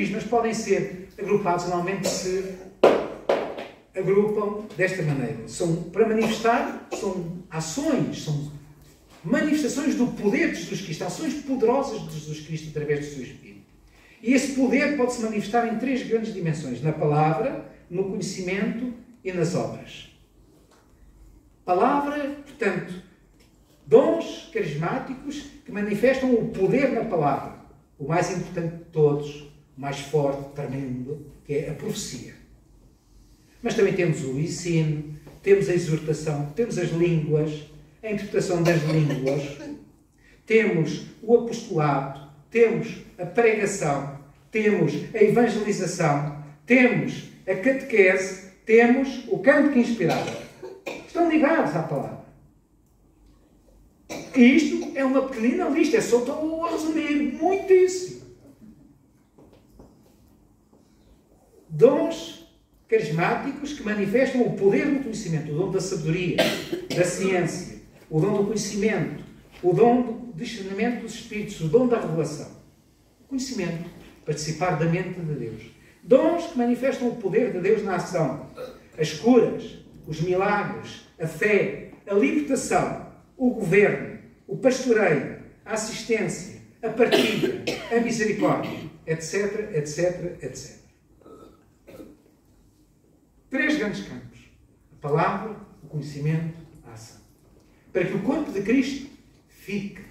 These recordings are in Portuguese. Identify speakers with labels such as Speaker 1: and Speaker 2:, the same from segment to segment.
Speaker 1: carismas podem ser agrupados, normalmente se agrupam desta maneira. São para manifestar, são ações, são manifestações do poder de Jesus Cristo, ações poderosas de Jesus Cristo através do seu Espírito. E esse poder pode se manifestar em 3 grandes dimensões: na palavra, no conhecimento e nas obras. Palavra, portanto, dons carismáticos que manifestam o poder na palavra. O mais importante de todos, o mais forte, tremendo, que é a profecia. Mas também temos o ensino, temos a exortação, temos as línguas, a interpretação das línguas, temos o apostolado, temos a pregação, temos a evangelização, temos a catequese, temos o cântico inspirado. Estão ligados à palavra. E isto é uma pequenina lista, é só estou a resumir muitíssimo. Dons carismáticos que manifestam o poder do conhecimento, o dom da sabedoria, da ciência, o dom do conhecimento, o dom do discernimento dos espíritos, o dom da revelação. O conhecimento, participar da mente de Deus. Dons que manifestam o poder de Deus na ação. As curas, os milagres, a fé, a libertação, o governo, o pastoreio, a assistência, a partilha, a misericórdia, etc, etc, etc. 3 grandes campos. A palavra, o conhecimento, a ação. Para que o corpo de Cristo fique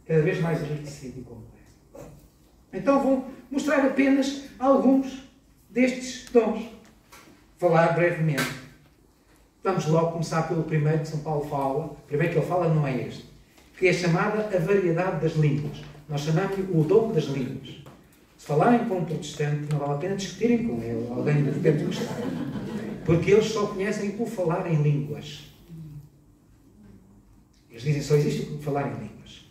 Speaker 1: cada vez mais enriquecido e completo. Então vou mostrar apenas alguns destes dons. Falar brevemente. Vamos logo começar pelo primeiro que São Paulo fala. O primeiro que ele fala não é este. Que é chamada a variedade das línguas. Nós chamamos-lhe o dom das línguas. Se falarem com um protestante, não vale a pena discutirem com ele, alguém do pentecostal. Porque eles só conhecem o falar em línguas. Eles dizem só existe o falar em línguas.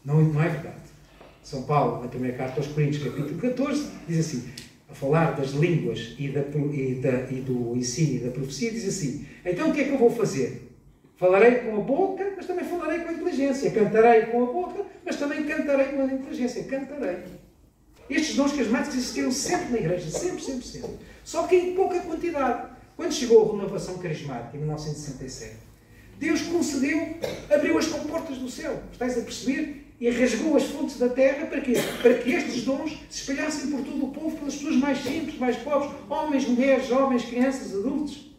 Speaker 1: Não é verdade. São Paulo, na primeira carta aos Coríntios, capítulo 14, diz assim, a falar das línguas e do ensino e da profecia, diz assim, então o que é que eu vou fazer? Falarei com a boca, mas também falarei com a inteligência. Cantarei com a boca, mas também cantarei com a inteligência. Cantarei. Estes dons carismáticos existiram sempre na Igreja. Sempre, sempre, sempre. Só que em pouca quantidade. Quando chegou a renovação carismática, em 1967, Deus concedeu, abriu as comportas do céu. Estáis a perceber? E rasgou as fontes da terra para quê? Para que estes dons se espalhassem por todo o povo, pelas pessoas mais simples, mais pobres, homens, mulheres, jovens, crianças, adultos.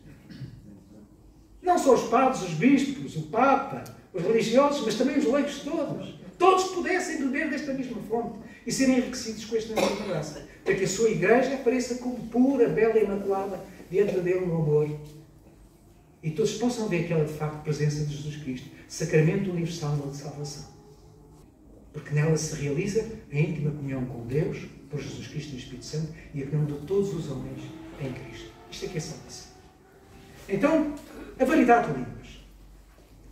Speaker 1: Não só os padres, os bispos, o Papa, os religiosos, mas também os leigos todos. Todos pudessem beber desta mesma fonte e serem enriquecidos com esta mesma graça. Para que a sua igreja apareça como pura, bela e imaculada diante dele no amor. E todos possam ver aquela, de facto, presença de Jesus Cristo, sacramento universal de salvação. Porque nela se realiza a íntima comunhão com Deus, por Jesus Cristo e o Espírito Santo, e a comunhão de todos os homens em Cristo. Isto é que é salvação. Então, a variedade de línguas.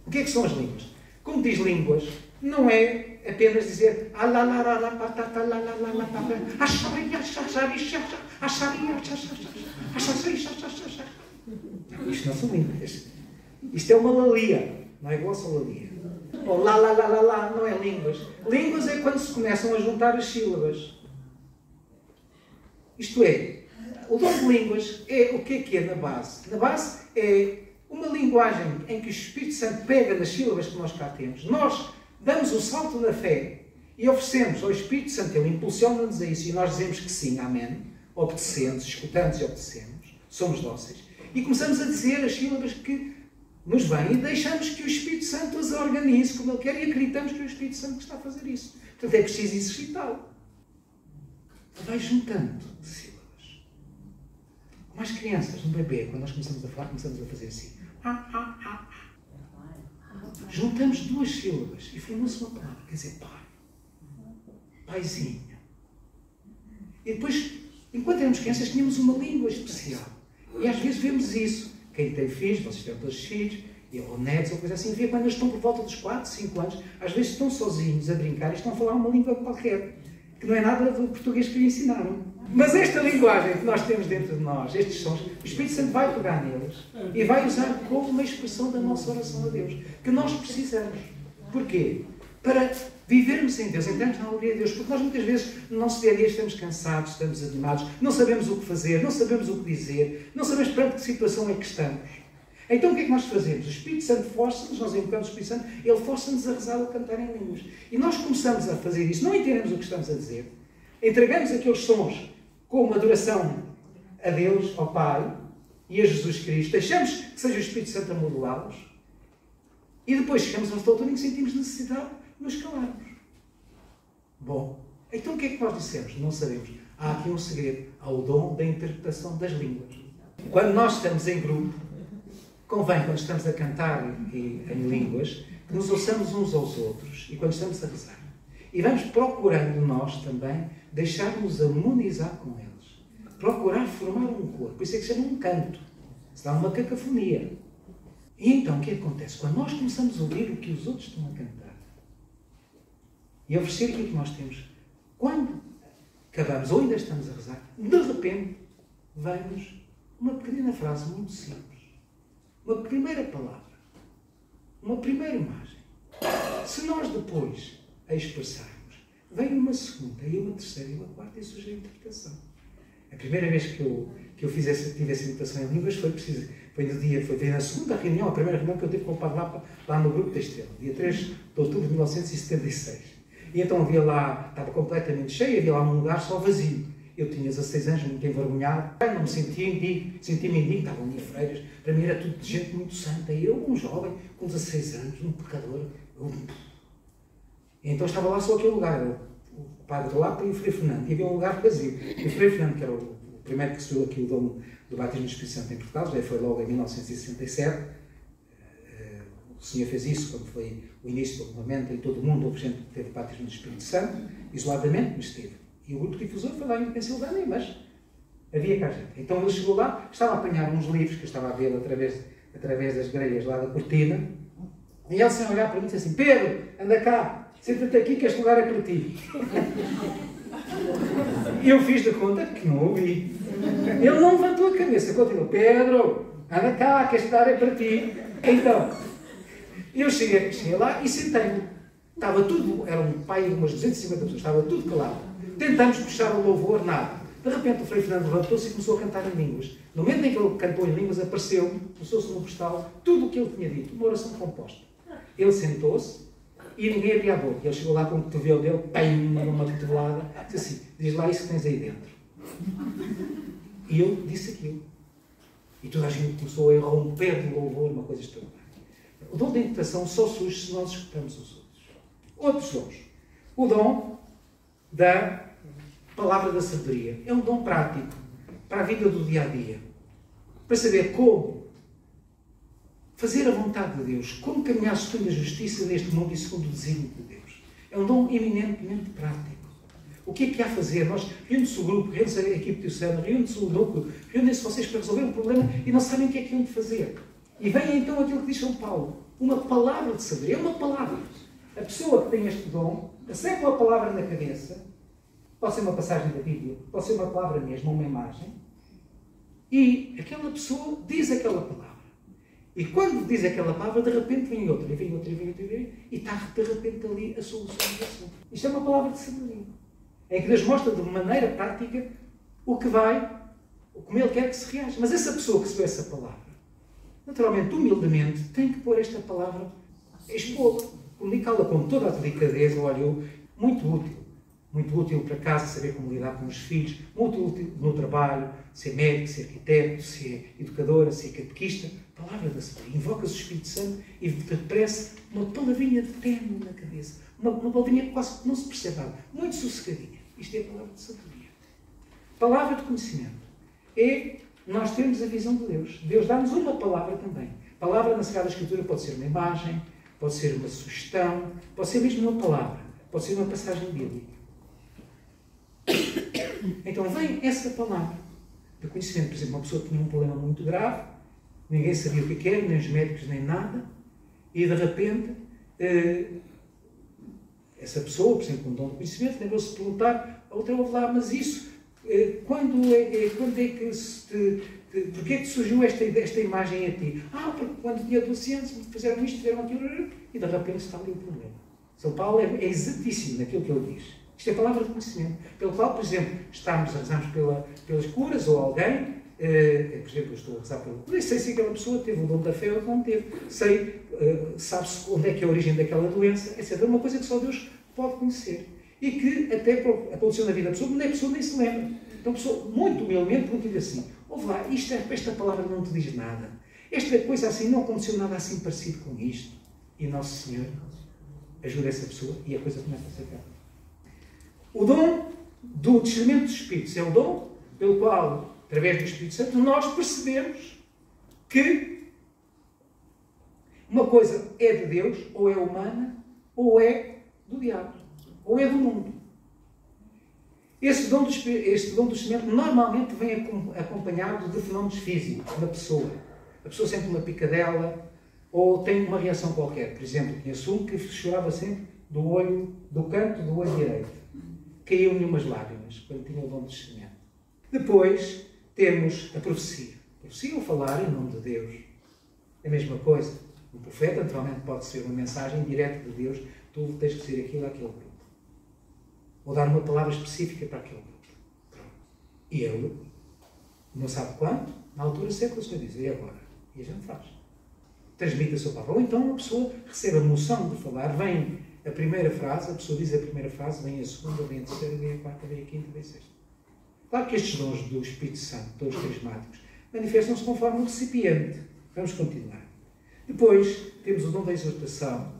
Speaker 1: O que é que são as línguas? Como diz línguas, não é apenas dizer isto não são línguas. Isto é uma lalia, não é igual a lalia. Ou lá, não é línguas. Línguas é quando se começam a juntar as sílabas. Isto é, o dom de línguas é o que é na base? Na base é uma linguagem em que o Espírito Santo pega nas sílabas que nós cá temos. Nós damos o salto da fé e oferecemos ao Espírito Santo, ele impulsiona-nos a isso e nós dizemos que sim, amém, obedecemos, escutamos e obedecemos, somos dóceis. E começamos a dizer as sílabas que nos vêm e deixamos que o Espírito Santo as organize como ele quer e acreditamos que é o Espírito Santo que está a fazer isso. Portanto, é preciso exercitá-lo. Vai juntando sílabas. Como as crianças, um bebê, quando nós começamos a falar, começamos a fazer assim. Juntamos 2 sílabas e formou-se uma palavra, quer dizer, pai. Paizinho. E depois, enquanto éramos crianças, tínhamos uma língua especial. E às vezes vemos isso. Quem tem filhos, vocês têm todos os filhos, ou netos, ou coisa assim, vê quando eles estão por volta dos 4, 5 anos, às vezes estão sozinhos a brincar e estão a falar uma língua qualquer, que não é nada do português que lhe ensinaram. Mas esta linguagem que nós temos dentro de nós, estes sons, o Espírito Santo vai pegar neles e vai usar como uma expressão da nossa oração a Deus, que nós precisamos. Porquê? para vivermos em Deus, entrarmos na alegria de Deus, porque nós muitas vezes no nosso dia a dia estamos cansados, estamos animados, não sabemos o que fazer, não sabemos o que dizer, não sabemos perante que situação é que estamos. Então o que é que nós fazemos? O Espírito Santo força-nos, nós invocamos o Espírito Santo, ele força-nos a rezar ou a cantar em línguas. E nós começamos a fazer isso, não entendemos o que estamos a dizer, entregamos aqueles sons como adoração a Deus, ao Pai e a Jesus Cristo, deixamos que seja o Espírito Santo a modelá-los e depois chegamos a uma altura em que sentimos necessidade de nos calarmos. Bom, então o que é que nós dissemos? Não sabemos. Há aqui um segredo. Há o dom da interpretação das línguas. Quando nós estamos em grupo, convém, quando estamos a cantar em línguas, que nos ouçamos uns aos outros e quando estamos a rezar. E vamos procurando nós também deixar-nos harmonizar com eles. Procurar formar um coro. Por isso é que se chama um canto. Se dá uma cacofonia. E então o que acontece? Quando nós começamos a ouvir o que os outros estão a cantar e a oferecer aquilo que nós temos, quando acabamos ou ainda estamos a rezar, de repente vem-nos uma pequenina frase muito simples. Uma primeira palavra. Uma primeira imagem. Se nós depois a expressarmos, vem uma segunda e uma terceira e uma quarta e surge a interpretação. A primeira vez que eu tive essa interpretação em línguas foi na segunda reunião, a primeira reunião que eu tive com o Padre lá no grupo da Estrela, dia 3 de outubro de 1976. E então havia lá, estava completamente cheio, havia lá um lugar só vazio. Eu tinha 16 anos, muito envergonhado, não me sentia indigno, sentia-me indigno, estavam ali freiras, para mim era tudo de gente muito santa. E eu, um jovem, com 16 anos, um pecador, E então estava lá só aquele lugar, o Padre Lapa e o Frei Fernando, e havia um lugar vazio. E o Frei Fernando, que era o primeiro que recebeu aqui o dom do batismo do Espírito Santo em Portugal, já foi logo em 1967, o Senhor fez isso quando foi o início do movimento em todo o mundo, houve gente que teve o batismo do Espírito Santo, isoladamente, mas teve. E o grupo difusor foi lá em Pensilvânia, mas havia cá gente. Então ele chegou lá, estava a apanhar uns livros que eu estava a ver através das grelhas lá da cortina, e ele sem olhar para mim disse assim: Pedro, anda cá, senta-te aqui que este lugar é para ti. E eu fiz de conta que não ouvi. Ele não levantou a cabeça, continuou: Pedro, anda cá que este lugar é para ti. Então, eu cheguei lá e sentei-me. Estava tudo, era um pai de umas 250 pessoas, estava tudo calado. Tentamos puxar o louvor, nada. De repente o Frei Fernando levantou-se e começou a cantar em línguas. No momento em que ele cantou em línguas, apareceu, começou-se no postal, tudo o que ele tinha dito, uma oração composta. Ele sentou-se e ninguém abria a boca. Ele chegou lá com o cotovelo dele, pam, mandou uma cotovelada, disse assim: diz lá isso que tens aí dentro. E eu disse aquilo. E toda a gente começou a romper de louvor, uma coisa extraordinária. O dom da interpretação só surge se nós escutamos os outros. Outros dons. O dom da palavra da sabedoria. É um dom prático para a vida do dia-a-dia. Para saber como fazer a vontade de Deus, como caminhar segundo a justiça neste mundo e segundo o desígnio de Deus. É um dom eminentemente prático. O que é que há a fazer? Nós reúne-se o grupo, reúne-se a equipe diocesana, reúne-se o núcleo, reúnem-se vocês para resolver um problema e não sabem o que é que hão de fazer. E vem então aquilo que diz São Paulo, uma palavra de sabedoria. É uma palavra. A pessoa que tem este dom recebe uma palavra na cabeça, pode ser uma passagem da Bíblia, pode ser uma palavra mesmo, uma imagem, e aquela pessoa diz aquela palavra. E quando diz aquela palavra, de repente vem outra, e vem outra, e vem outra, e está de repente ali a solução do assunto. Isto é uma palavra de sabedoria, em que Deus mostra de maneira prática o que vai, como Ele quer que se reaja. Mas essa pessoa que recebeu essa palavra, naturalmente, humildemente, tem que pôr esta palavra, expô-la, comunicá-la com toda a delicadeza. Olha, muito útil para casa, saber como lidar com os filhos, muito útil no trabalho, ser médico, ser arquiteto, ser educadora, ser catequista. Palavra da sabedoria. Invocas o Espírito Santo e depressa uma palavrinha de ténue na cabeça. Uma palavrinha que quase não se percebe nada. Muito sossegadinha. Isto é a palavra de sabedoria. Palavra de conhecimento. É nós termos a visão de Deus. Deus dá-nos uma palavra também. Palavra na Sagrada Escritura pode ser uma imagem, pode ser uma sugestão, pode ser mesmo uma palavra, pode ser uma passagem bíblica. Então vem essa palavra de conhecimento. Por exemplo, uma pessoa que tinha um problema muito grave, ninguém sabia o que era, nem os médicos, nem nada, e de repente essa pessoa, por exemplo, com um dom de conhecimento, lembrou-se de perguntar a outra: ouve lá, mas isso, quando é que porquê é que surgiu esta imagem a ti? Porque quando tinha 12 anos me fizeram isto, fizeram aquilo, e de repente está ali o problema. São Paulo é exatíssimo naquilo que ele diz. Isto é palavra de conhecimento. Pelo qual, por exemplo, rezamos pelas curas ou alguém, por exemplo, eu estou a rezar pela cura, e sei se aquela pessoa teve o dom da fé ou não teve. Sei, sabe-se onde é que é a origem daquela doença, etc. É uma coisa que só Deus pode conhecer. E que até a produção da vida da pessoa, a pessoa nem se lembra. Então a pessoa, muito humildemente, pergunta-lhe assim: ouve lá, esta palavra não te diz nada. Esta coisa assim, não aconteceu nada assim parecido com isto. E Nosso Senhor ajuda essa pessoa e a coisa começa a ser calma. O dom do discernimento dos Espíritos é o dom pelo qual, através do Espírito Santo, nós percebemos que uma coisa é de Deus, ou é humana, ou é do diabo, ou é do mundo. Este dom do discernimento normalmente vem acompanhado de fenómenos físicos na pessoa. A pessoa sente uma picadela ou tem uma reação qualquer. Por exemplo, conheço um que chorava sempre do canto do olho direito. Caíam-lhe umas lágrimas quando tinha o dom de discernimento. Depois temos a profecia. A profecia é o falar em nome de Deus. É a mesma coisa. Um profeta, naturalmente, pode ser uma mensagem direta de Deus. Tu tens que dizer aquilo àquele grupo. Ou dar uma palavra específica para aquele grupo. Pronto. E ele não sabe quanto, na altura certa, o Senhor diz: e agora? E a gente faz. Transmite a sua palavra. Ou então a pessoa recebe a moção de falar, vem a primeira frase, a pessoa diz a primeira frase, vem a segunda, vem a terceira, vem a quarta, vem a quinta, vem a sexta. Claro que estes dons do Espírito Santo, dons carismáticos, manifestam-se conforme o recipiente. Vamos continuar. Depois temos o dom da exortação,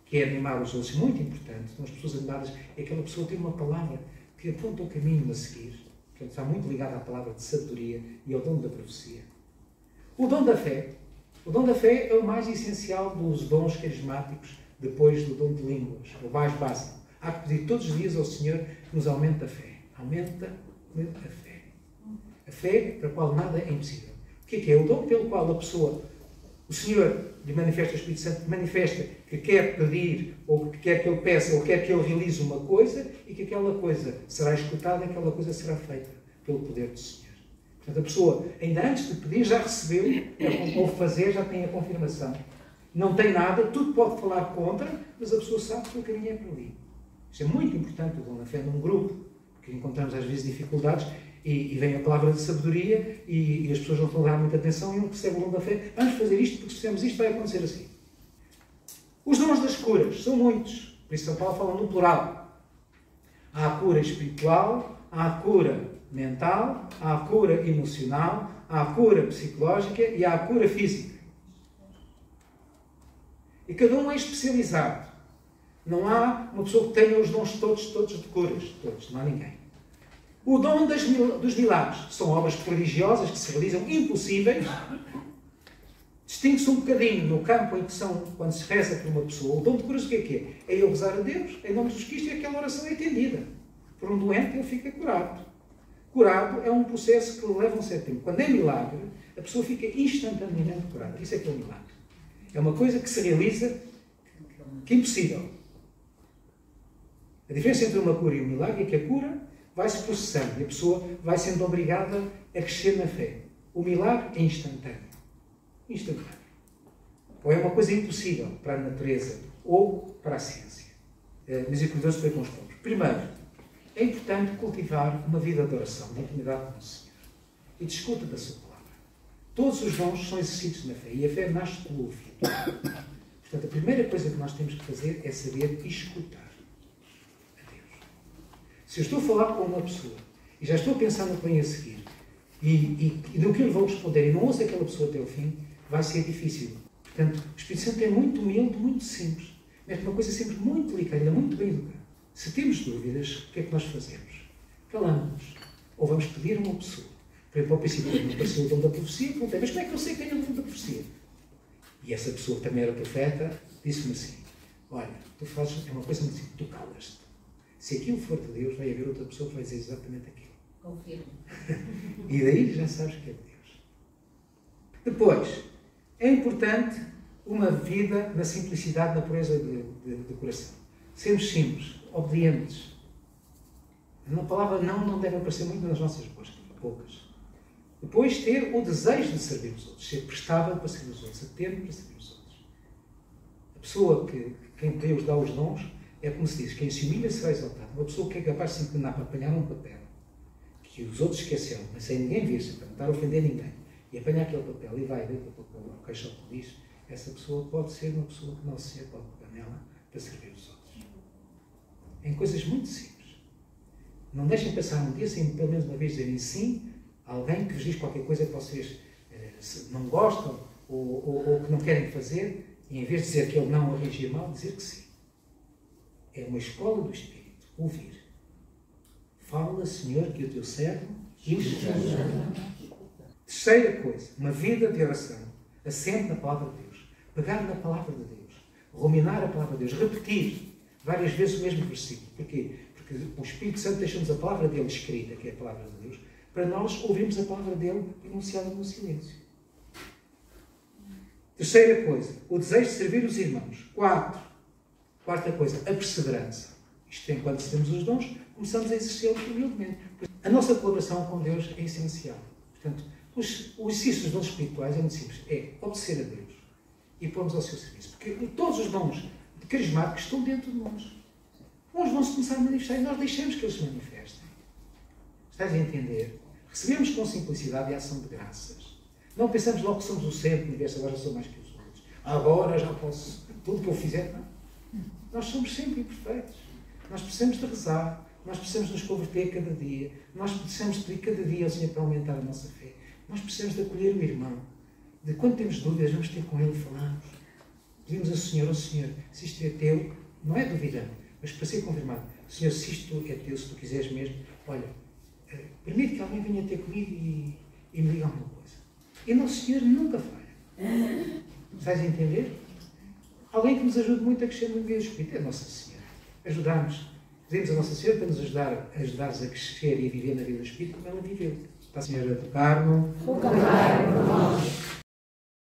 Speaker 1: que é animar os outros, muito importante. São as pessoas animadas, é aquela pessoa que tem uma palavra que aponta o caminho a seguir. Portanto, está muito ligada à palavra de sabedoria e ao dom da profecia. O dom da fé. O dom da fé é o mais essencial dos dons carismáticos, depois do dom de línguas, o mais básico. Há que pedir todos os dias ao Senhor que nos aumente a fé. Aumenta a fé. A fé para a qual nada é impossível. O que é? É o dom pelo qual a pessoa, o Senhor lhe manifesta, o Espírito Santo manifesta que quer pedir, ou que quer que ele peça, ou quer que ele realize uma coisa, e que aquela coisa será escutada, aquela coisa será feita pelo poder do Senhor. Portanto, a pessoa, ainda antes de pedir, já recebeu, ou fazer, já tem a confirmação. Não tem nada, tudo pode falar contra, mas a pessoa sabe que o caminho é para ali. Isto é muito importante, o dom da fé num grupo, porque encontramos às vezes dificuldades, e vem a palavra de sabedoria, e as pessoas não estão a dar muita atenção, e não percebem o dom da fé. Vamos fazer isto, porque se fizermos isto vai acontecer assim. Os dons das curas são muitos, por isso São Paulo fala no plural. Há a cura espiritual, há a cura mental, há a cura emocional, há a cura psicológica e há a cura física. E cada um é especializado. Não há uma pessoa que tenha os dons todos de curas. Todos, não há ninguém. O dom dos milagres são obras prodigiosas que se realizam impossíveis. Distingue-se um bocadinho no campo em que são, quando se reza por uma pessoa. O dom de curas o que é? É eu rezar a Deus, em nome de Jesus Cristo, e aquela oração é atendida. Por um doente, ele fica curado. Curado é um processo que leva um certo tempo. Quando é milagre, a pessoa fica instantaneamente curada. Isso é que é um milagre. É uma coisa que se realiza que é impossível. A diferença entre uma cura e um milagre é que a cura vai-se processando e a pessoa vai sendo obrigada a crescer na fé. O milagre é instantâneo. Instantâneo. Ou é uma coisa impossível para a natureza ou para a ciência. Misericordioso foi com os povos. Primeiro, é importante cultivar uma vida de oração, de intimidade com o Senhor. E de escuta da sua palavra. Todos os dons são exercícios na fé. E a fé nasce pelo ouvido. Portanto, a primeira coisa que nós temos que fazer é saber escutar a Deus. Se eu estou a falar com uma pessoa e já estou a pensar no que vem a seguir e no que eu lhe vou responder e não ouço aquela pessoa até o fim, vai ser difícil. Portanto, o Espírito Santo é muito humilde, muito simples. Mas uma coisa sempre muito delicada, muito bem educada. Se temos dúvidas, o que é que nós fazemos? Calamos-nos. Ou vamos pedir a uma pessoa. Por exemplo, ao princípio, quando apareceu o dom da profecia, perguntei: mas como é que eu sei que tenho o dom da profecia? E essa pessoa, que também era profeta, disse-me assim: olha, tu fazes, é uma coisa muito simples, tu calas-te. Se aquilo for de Deus, vai haver outra pessoa que vai dizer exatamente aquilo.
Speaker 2: Confirmo.
Speaker 1: E daí já sabes que é de Deus. Depois, é importante uma vida na simplicidade, na pureza de coração. Sermos simples, obedientes. A palavra não deve aparecer muito nas nossas bocas. Depois, ter o desejo de servir os outros, ser prestável para servir os outros, atento para servir os outros. A pessoa quem Deus dá os dons, É como se diz, quem se humilha será exaltado. Uma pessoa que é capaz de se inclinar para apanhar um papel, que os outros esqueceram, mas sem ninguém vir-se, para não estar a ofender ninguém, e apanhar aquele papel e vai dentro do papel ao caixote de lixo, essa pessoa pode ser uma pessoa que Nosso Senhor pode pegar nela para servir os outros. Em coisas muito simples. Não deixem passar um dia sem pelo menos uma vez dizerem sim a alguém que vos diz qualquer coisa que vocês não gostam ou que não querem fazer, e em vez de dizer que ele não reagia mal, dizer que sim. É uma escola do Espírito. Ouvir. Fala, Senhor, que o teu servo escuta. Terceira coisa, uma vida de oração. Assente na palavra de Deus. Pegar na palavra de Deus. Ruminar a palavra de Deus. Repetir várias vezes o mesmo versículo. Porquê? Porque o Espírito Santo deixa-nos a palavra dele escrita, que é a palavra de Deus, para nós ouvirmos a palavra dele enunciada no silêncio. Terceira coisa, o desejo de servir os irmãos. Quarta coisa, a perseverança. Isto é, enquanto recebemos os dons, começamos a exercê-los humildemente. A nossa colaboração com Deus é essencial. Portanto, o exercício dos dons espirituais é muito simples. É obedecer a Deus e pôrmos ao seu serviço. Porque todos os dons carismáticos estão dentro de nós. Uns vão se começar a manifestar e nós deixamos que eles se manifestem. Estás a entender? Recebemos com simplicidade e ação de graças. Não pensamos logo que somos o centro do universo, agora sou mais que os outros. Agora já posso, tudo que eu fizer, não. Nós somos sempre imperfeitos. Nós precisamos de rezar, nós precisamos de nos converter cada dia, nós precisamos de pedir cada dia ao Senhor para aumentar a nossa fé. Nós precisamos de acolher o irmão. De quando temos dúvidas, vamos ter com ele e falamos. Pedimos ao Senhor, se isto é teu, não é duvidando, mas para ser confirmado. Senhor, se isto é teu, se tu quiseres mesmo, olha, permite que alguém venha ter comigo e me diga alguma coisa. E Nosso Senhor nunca falha. Estás a entender? Alguém que nos ajude muito a crescer no vida do Espírito é a Nossa Senhora. Ajudar-nos. Pedimos a Nossa Senhora para nos ajudar a crescer e a viver na vida do Espírito como ela viveu. Está a Senhora a tocar-no.